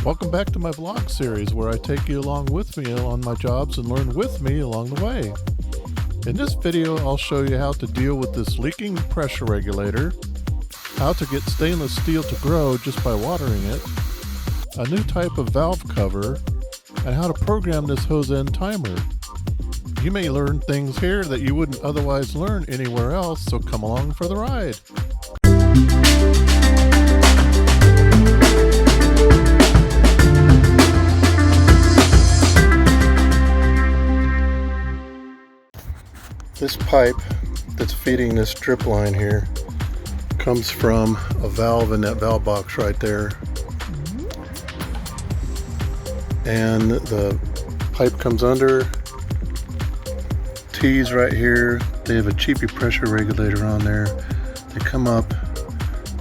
Welcome back to my vlog series where I take you along with me on my jobs and learn with me along the way. In this video, I'll show you how to deal with this leaking pressure regulator, how to get stainless steel to grow just by watering it, a new type of valve cover, and how to program this hose end timer. You may learn things here that you wouldn't otherwise learn anywhere else, so come along for the ride. This pipe that's feeding this drip line here comes from a valve in that valve box right there. And the pipe comes under, T's right here. They have a cheapy pressure regulator on there. They come up,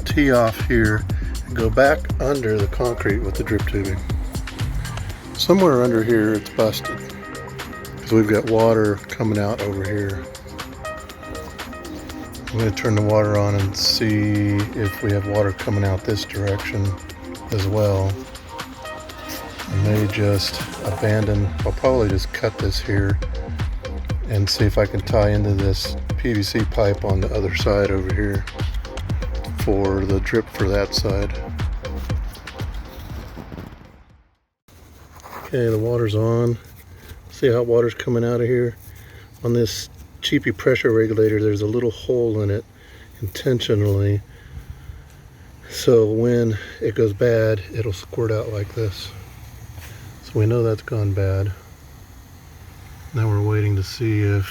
tee off here, and go back under the concrete with the drip tubing. Somewhere under here it's busted, because we've got water coming out over here. I'm going to turn the water on and see if we have water coming out this direction as well. I may just abandon, I'll probably just cut this here and see if I can tie into this PVC pipe on the other side over here for the drip for that side. Okay, the water's on. See how water's coming out of here? On this cheapy pressure regulator, there's a little hole in it intentionally, so when it goes bad, it'll squirt out like this. So we know that's gone bad. Now we're waiting to see if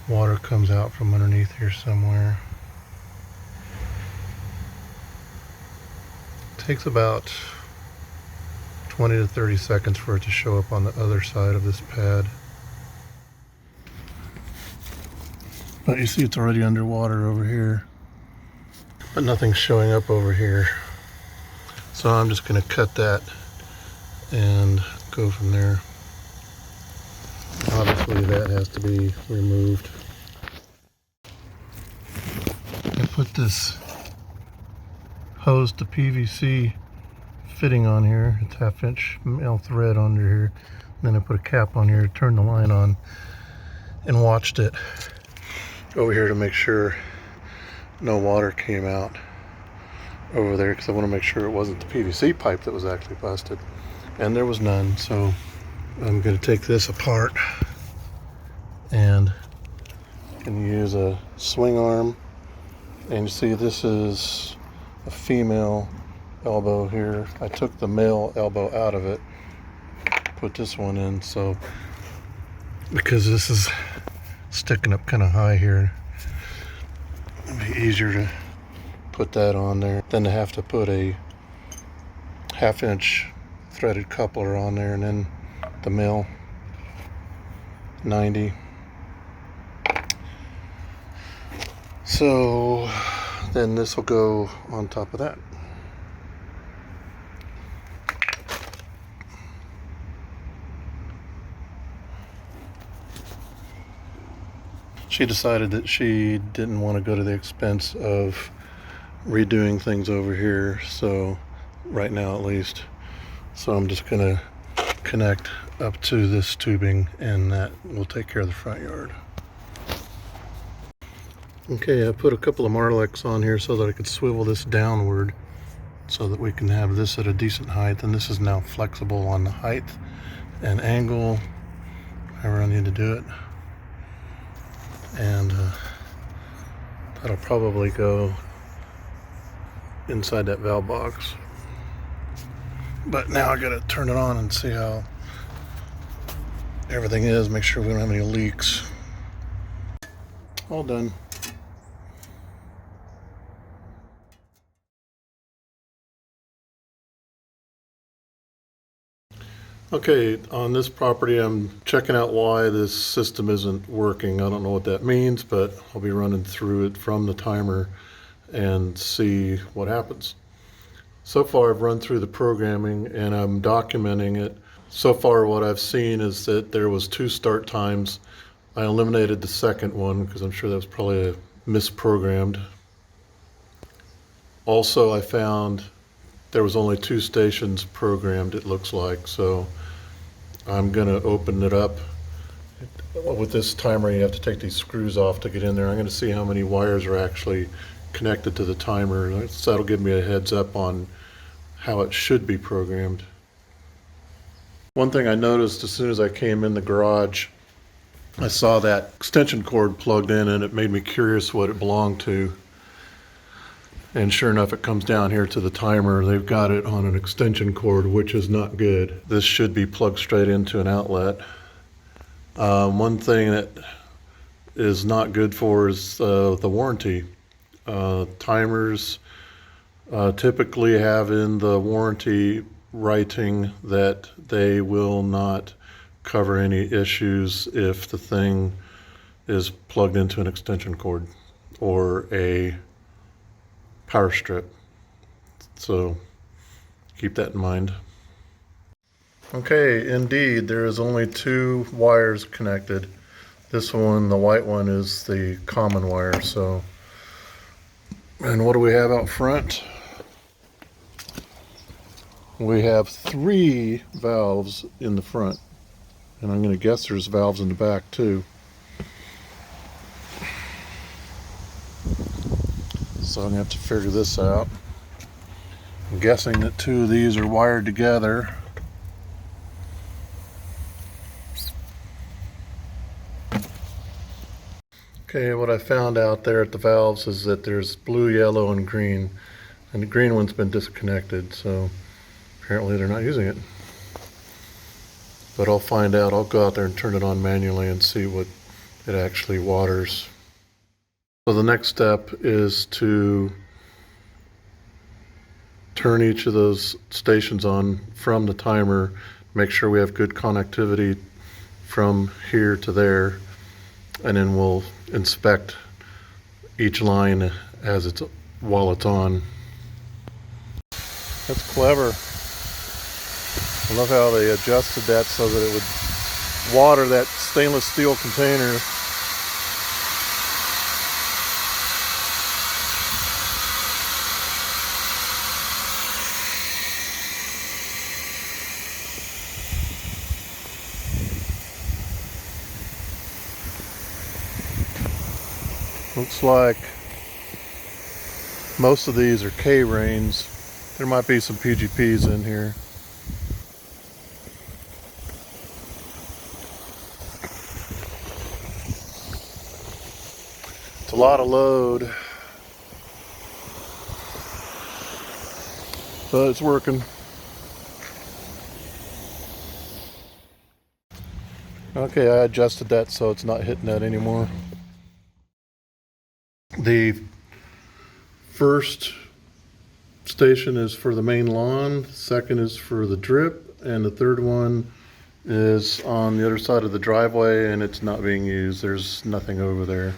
water comes out from underneath here somewhere. It takes about 20 to 30 seconds for it to show up on the other side of this pad. But you see it's already underwater over here, but nothing's showing up over here. So I'm just going to cut that and go from there. Obviously that has to be removed. I put this hose to PVC fitting on here. It's 1/2 inch male thread under here. And then I put a cap on here, turned the line on, and watched it over here to make sure no water came out over there, because I want to make sure it wasn't the PVC pipe that was actually busted, and there was none. So I'm going to take this apart and can use a swing arm, and you see this is a female elbow here. I took the male elbow out of it, put this one in, so because this is sticking up kind of high here, it'd be easier to put that on there than to have to put a 1/2 inch threaded coupler on there, and then the male 90. So then this will go on top of that. She decided that she didn't want to go to the expense of redoing things over here, so right now at least. So I'm just going to connect up to this tubing, and that will take care of the front yard. Okay, I put a couple of Marlex on here so that I could swivel this downward so that we can have this at a decent height, and this is now flexible on the height and angle, however I need to do it. And that'll probably go inside that valve box. But now I gotta turn it on and see how everything is, make sure we don't have any leaks. All done. Okay, on this property I'm checking out why this system isn't working. I don't know what that means, but I'll be running through it from the timer and see what happens. So far I've run through the programming and I'm documenting it. So far what I've seen is that there was 2 start times. I eliminated the second one because I'm sure that was probably misprogrammed. Also I found there was only 2 stations programmed, it looks like. So I'm gonna open it up. With this timer, you have to take these screws off to get in there. I'm gonna see how many wires are actually connected to the timer. So that'll give me a heads up on how it should be programmed. One thing I noticed as soon as I came in the garage, I saw that extension cord plugged in, and it made me curious what it belonged to. And sure enough, it comes down here to the timer. They've got it on an extension cord, which is not good. This should be plugged straight into an outlet. One thing that is not good for is the warranty. Timers typically have in the warranty writing that they will not cover any issues if the thing is plugged into an extension cord or a power strip. So keep that in mind. Okay, indeed, there is only 2 wires connected. This one, the white one, is the common wire. So, and what do we have out front? We have 3 valves in the front, and I'm going to guess there's valves in the back too. So I'm going to have to figure this out. I'm guessing that 2 of these are wired together. Okay, what I found out there at the valves is that there's blue, yellow, and green. And the green one's been disconnected, so apparently they're not using it. But I'll find out. I'll go out there and turn it on manually and see what it actually waters. So the next step is to turn each of those stations on from the timer, make sure we have good connectivity from here to there, and then we'll inspect each line as it's while it's on. That's clever. I love how they adjusted that so that it would water that stainless steel container. Looks like most of these are K-rains. There might be some PGPs in here. It's a lot of load, but it's working. Okay, I adjusted that so it's not hitting that anymore. The first station is for the main lawn, the second is for the drip, and the third one is on the other side of the driveway, and it's not being used. There's nothing over there.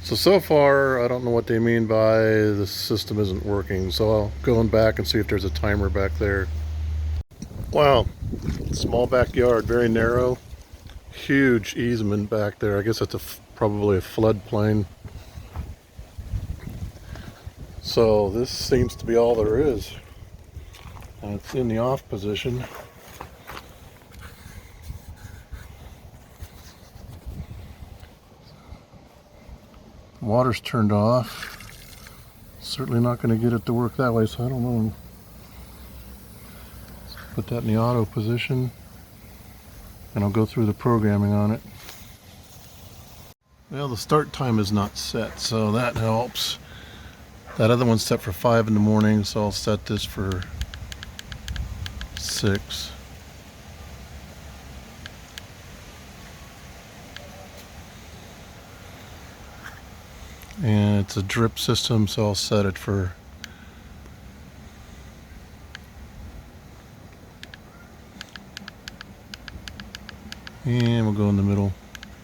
So far, I don't know what they mean by the system isn't working, so I'll go back and see if there's a timer back there. Wow, small backyard, very narrow. Huge easement back there. I guess that's probably a floodplain. So this seems to be all there is. And it's in the off position. Water's turned off. Certainly not going to get it to work that way, so I don't know. Let's put that in the auto position, and I'll go through the programming on it. Well, the start time is not set, so that helps. That other one's set for 5 in the morning, so I'll set this for 6. And it's a drip system, so I'll set it for and we'll go in the middle.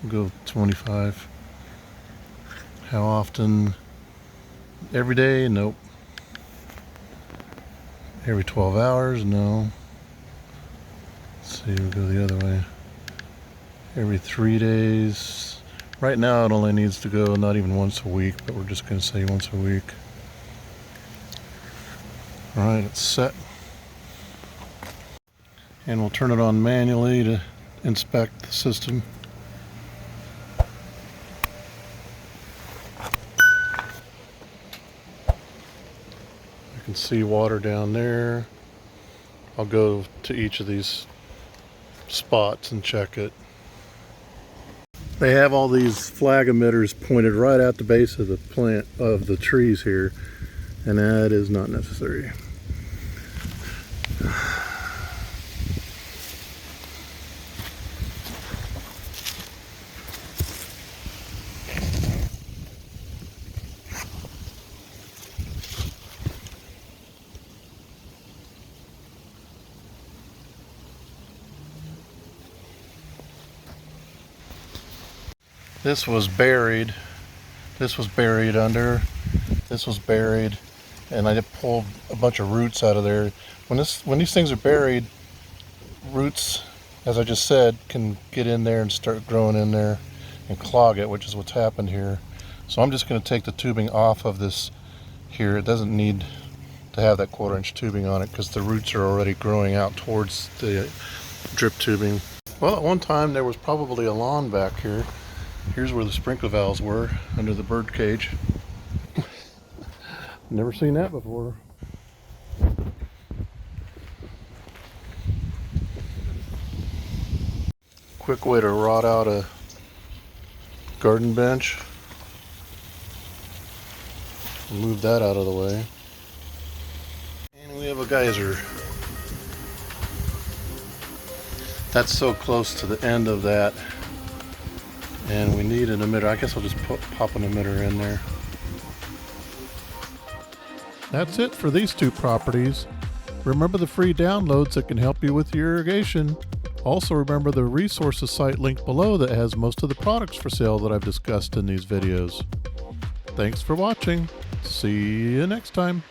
We'll go 25. How often? Every day? Nope. Every 12 hours? No. Let's see, we'll go the other way. Every 3 days. Right now it only needs to go not even once a week, but we're just going to say once a week. Alright, it's set. And we'll turn it on manually to inspect the system. You can see water down there. I'll go to each of these spots and check it. They have all these flag emitters pointed right at the base of the plant of the trees here, and that is not necessary. This was buried. This was buried under. This was buried, and I pulled a bunch of roots out of there. When these things are buried, roots, as I just said, can get in there and start growing in there and clog it, which is what's happened here. So I'm just going to take the tubing off of this here. It doesn't need to have that 1/4-inch tubing on it because the roots are already growing out towards the drip tubing. Well, at one time there was probably a lawn back here. Here's where the sprinkler valves were, under the bird cage. Never seen that before. Quick way to rot out a garden bench. Move that out of the way. And we have a geyser. That's so close to the end of that. And we need an emitter. I guess I'll just pop an emitter in there. That's it for these two properties. Remember the free downloads that can help you with your irrigation. Also remember the resources site link below that has most of the products for sale that I've discussed in these videos. Thanks for watching. See you next time.